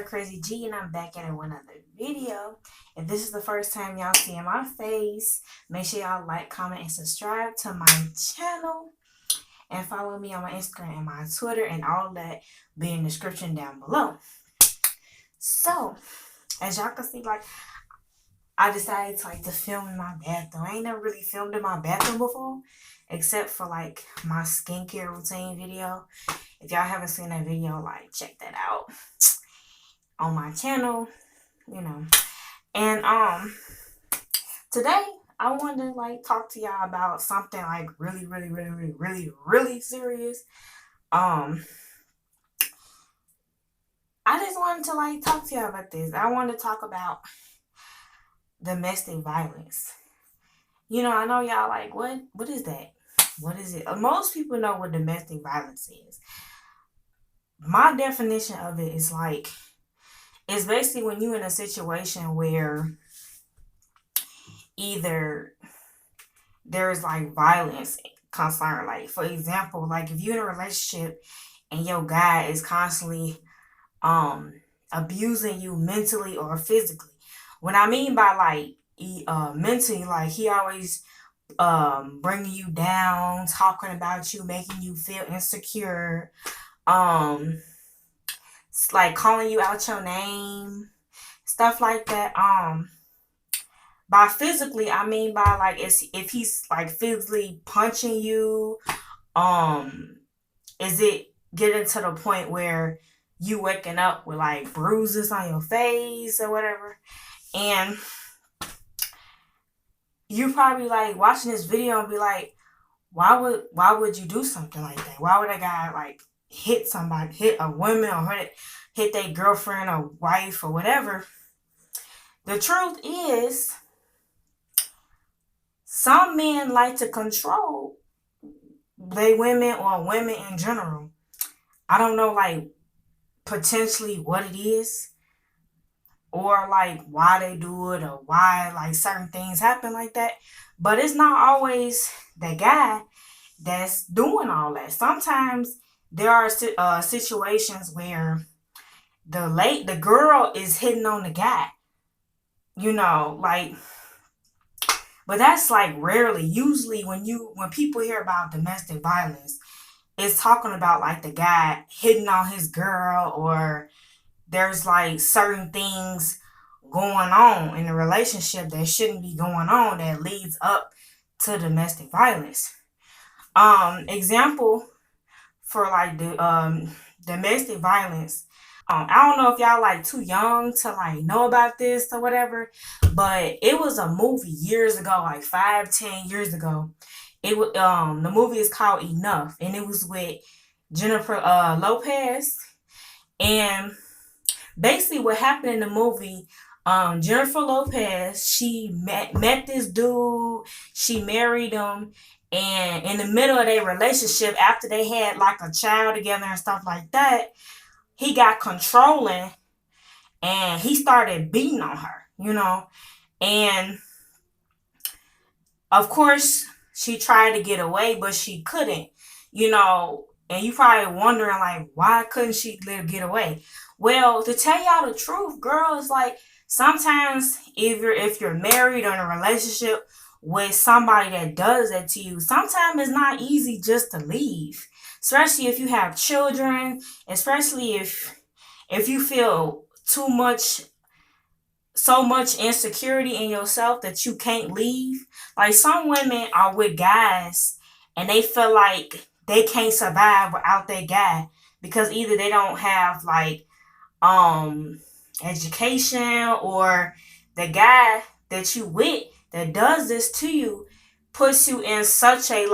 Crazy G, and I'm back at it with another video. If this is the first time y'all seeing my face, make sure y'all like, comment, and subscribe to my channel. And follow me on my Instagram and my Twitter, and all that be in the description down below. So, as y'all can see, I decided to film in my bathroom. I ain't never really filmed in my bathroom before, except for my skincare routine video. If y'all haven't seen that video, check that out on my channel, you know. And today I wanted to talk to y'all about something really serious. I just wanted to talk to y'all about this. I wanted to talk about domestic violence. I know y'all what is that? What is it? Most people know what domestic violence is. My definition of it is it's basically when you're in a situation where either there's violence concern. For example, if you're in a relationship and your guy is constantly abusing you mentally or physically. What I mean by mentally, he always bringing you down, talking about you, making you feel insecure, calling you out your name, stuff like that. By physically, I mean by if he's physically punching you, is it getting to the point where you waking up with bruises on your face or whatever? And you probably watching this video and be why would you do something like that? Why would a guy hit somebody, hit a woman, or hit their girlfriend or wife or whatever? The truth is, some men like to control they women or women in general. I don't know potentially what it is, or why they do it, or why certain things happen like that. But it's not always the guy that's doing all that. Sometimes there are situations where the girl is hitting on the guy, but that's rarely. Usually when people hear about domestic violence, it's talking about the guy hitting on his girl, or there's certain things going on in the relationship that shouldn't be going on that leads up to domestic violence. Example for the domestic violence. I don't know if y'all too young to know about this or whatever, but it was a movie years ago, 5-10 years ago. It was the movie is called Enough, and it was with Jennifer Lopez. And basically what happened in the movie, Jennifer Lopez, she met this dude, she married him, and in the middle of their relationship, after they had a child together and stuff like that, he got controlling and he started beating on her, and of course she tried to get away, but she couldn't, and you probably wondering why couldn't she get away? Well, to tell y'all the truth, girls, sometimes if you're married or in a relationship with somebody that does that to you, sometimes it's not easy just to leave. Especially if you have children, especially if you feel so much insecurity in yourself that you can't leave. Some women are with guys and they feel like they can't survive without their guy, because either they don't have education, or the guy that you with that does this to you puts you in such a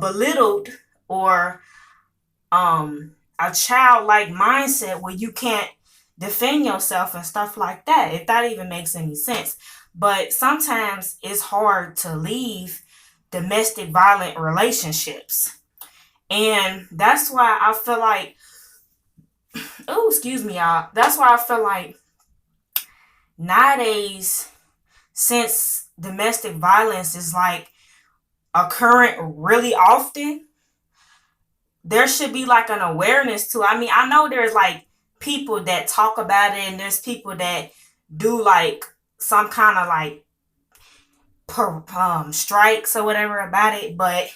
belittled, or a childlike mindset where you can't defend yourself and stuff like that, if that even makes any sense. But sometimes it's hard to leave domestic violent relationships, and that's why I feel oh, excuse me, y'all. That's why I feel nowadays, since domestic violence is occurring really often, there should be like an awareness to. I mean, I know there's like people that talk about it, and there's people that do like some kind of like strikes or whatever about it, but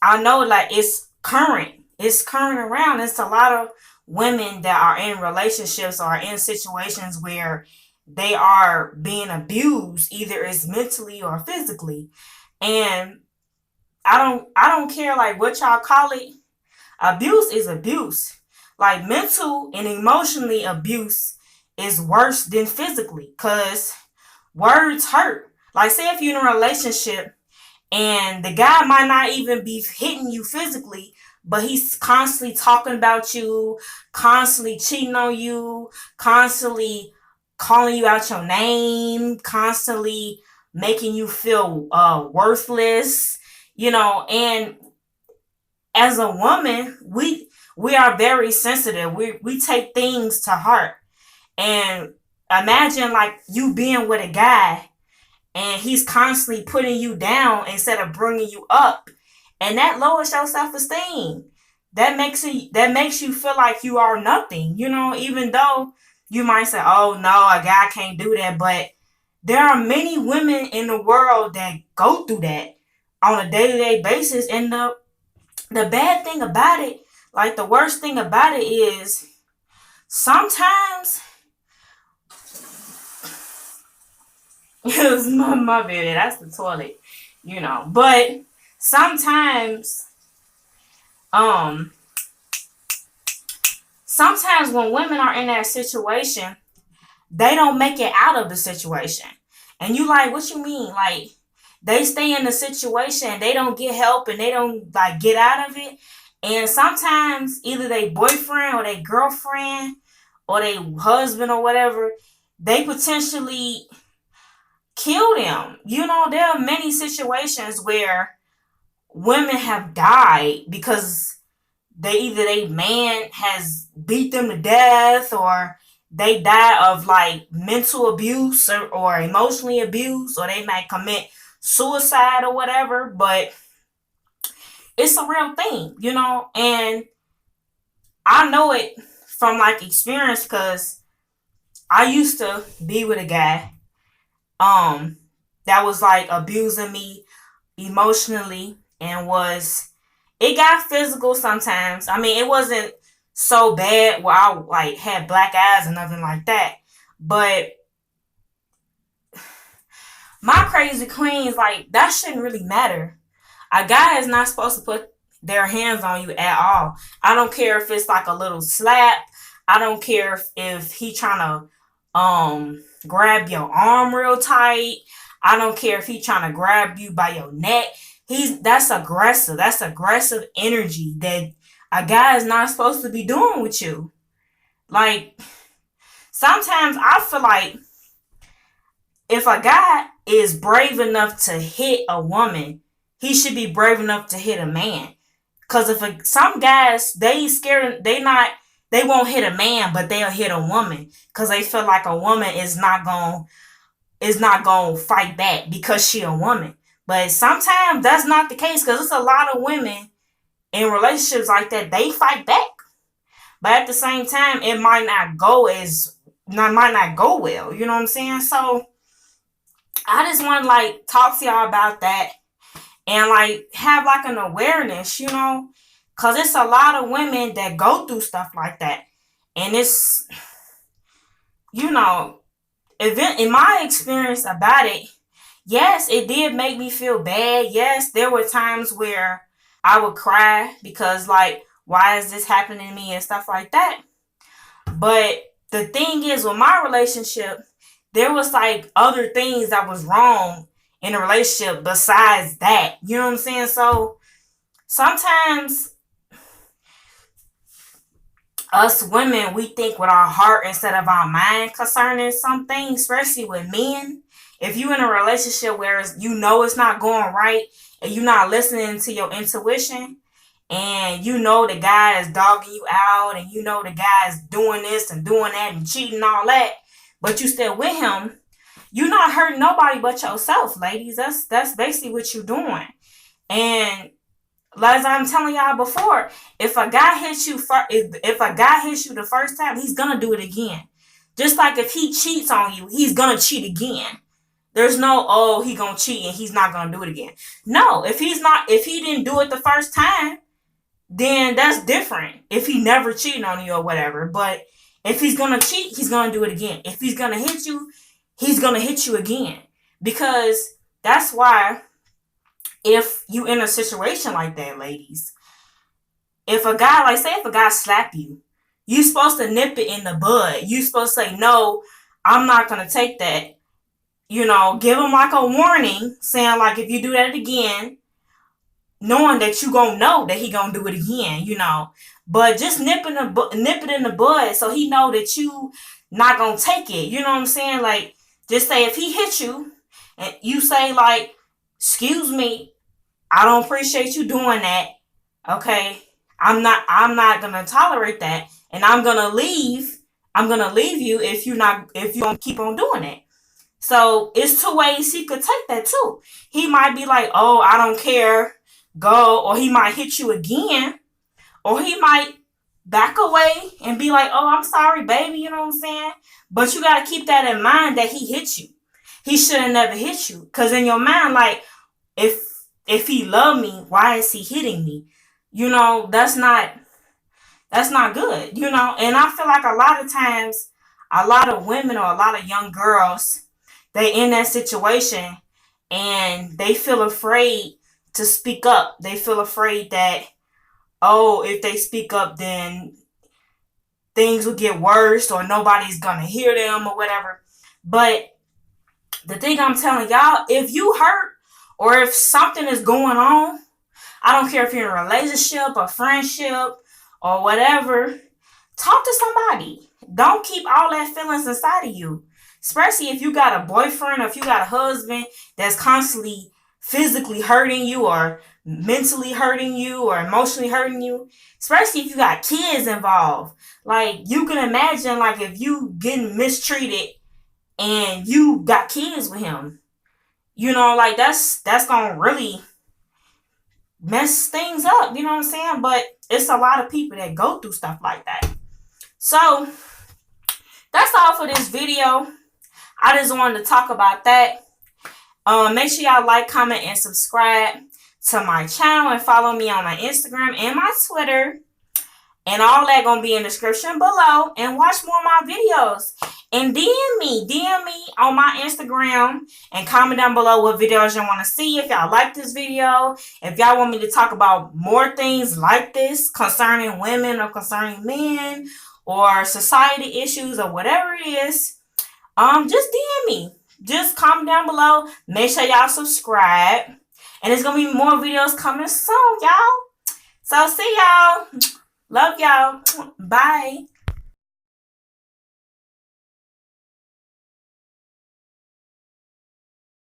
I know like it's current around. It's a lot of women that are in relationships or in situations where they are being abused, either it's mentally or physically. And I don't care like what y'all call it. Abuse is abuse. Like mental and emotionally abuse is worse than physically, cause words hurt. Like say if you're in a relationship and the guy might not even be hitting you physically, but he's constantly talking about you, constantly cheating on you, constantly calling you out your name, constantly making you feel worthless, and as a woman, we are very sensitive. We take things to heart. And imagine like you being with a guy and he's constantly putting you down instead of bringing you up, and that lowers your self-esteem. That makes you feel like you are nothing, even though you might say, oh no, a guy can't do that, but there are many women in the world that go through that on a day-to-day basis. And the bad thing about it, like the worst thing about it is sometimes it was my baby, that's the toilet. But sometimes, um, sometimes when women are in that situation, they don't make it out of the situation. And you like, what you mean? Like they stay in the situation, they don't get help, and they don't like get out of it. And sometimes either they boyfriend or they girlfriend or they husband or whatever, they potentially kill them. There are many situations where women have died because they man has beat them to death, or they die of like mental abuse, or emotionally abuse, or they might commit suicide or whatever. But it's a real thing. And I know it from like experience, because I used to be with a guy that was like abusing me emotionally, and was it got physical sometimes. I mean, it wasn't so bad where I like had black eyes or nothing like that. But my crazy queens, like that shouldn't really matter. A guy is not supposed to put their hands on you at all. I don't care if it's like a little slap. I don't care if he trying to grab your arm real tight. I don't care if he trying to grab you by your neck. That's aggressive. That's aggressive energy that a guy is not supposed to be doing with you. Like sometimes I feel like if a guy is brave enough to hit a woman, he should be brave enough to hit a man. Cause some guys, they scared, they won't hit a man, but they'll hit a woman because they feel like a woman is not gonna fight back because she a woman. But sometimes that's not the case, because it's a lot of women in relationships like that, they fight back. But at the same time, it might not go well. You know what I'm saying? So I just want to like talk to y'all about that, and like have like an awareness. Cause it's a lot of women that go through stuff like that. And it's, you know, in my experience about it, yes, it did make me feel bad. Yes, there were times where I would cry because like, why is this happening to me and stuff like that. But the thing is, with my relationship, there was like other things that was wrong in a relationship besides that. You know what I'm saying? So sometimes us women, we think with our heart instead of our mind concerning some things, especially with men. If you in a relationship where it's not going right, and you're not listening to your intuition, and the guy is dogging you out, and the guy is doing this and doing that and cheating and all that, but you still with him, you're not hurting nobody but yourself, ladies. That's basically what you're doing. And As I'm telling y'all before, if a guy hits you if a guy hits you the first time, he's gonna do it again. Just like if he cheats on you, he's gonna cheat again. There's no, oh, he gonna cheat and he's not gonna do it again. No, if he didn't do it the first time, then that's different. If he never cheated on you or whatever. But if he's gonna cheat, he's gonna do it again. If he's gonna hit you, he's gonna hit you again. Because that's why, if you in a situation like that, ladies, if a guy, like, say if a guy slap you, you supposed to nip it in the bud. You supposed to say, no, I'm not gonna take that. Give him like a warning, saying like, if you do that again, knowing that you gonna know that he gonna do it again. But just nip it in the bud, so he know that you not gonna take it. You know what I'm saying? Like, just say if he hit you, and you say like, "Excuse me, I don't appreciate you doing that. Okay, I'm not gonna tolerate that, and I'm gonna leave. I'm gonna leave you if you don't keep on doing it." So it's two ways he could take that too. He might be like, "Oh, I don't care, go," or he might hit you again, or he might back away and be like, "Oh, I'm sorry, baby," you know what I'm saying? But you gotta keep that in mind, that he hit you. He should have never hit you. Cause in your mind, like, if he loved me, why is he hitting me? That's not good, And I feel like a lot of times, a lot of women or a lot of young girls, they in that situation and they feel afraid to speak up. They feel afraid that, oh, if they speak up, then things will get worse or nobody's gonna hear them or whatever. But the thing I'm telling y'all, if you hurt or if something is going on, I don't care if you're in a relationship, a friendship, or whatever, talk to somebody. Don't keep all that feelings inside of you. Especially if you got a boyfriend or if you got a husband that's constantly physically hurting you or mentally hurting you or emotionally hurting you. Especially if you got kids involved. Like, you can imagine, like, if you getting mistreated and you got kids with him. Like, that's gonna really mess things up, you know what I'm saying? But it's a lot of people that go through stuff like that. So that's all for this video. I just wanted to talk about that. Make sure y'all like, comment, and subscribe to my channel, and follow me on my Instagram and my Twitter. And all that gonna be in the description below. And watch more of my videos. And DM me on my Instagram, and comment down below what videos you want to see. If y'all like this video, if y'all want me to talk about more things like this concerning women or concerning men or society issues or whatever it is, just DM me. Just comment down below. Make sure y'all subscribe. And there's gonna be more videos coming soon, y'all. So see y'all. Love y'all. Bye.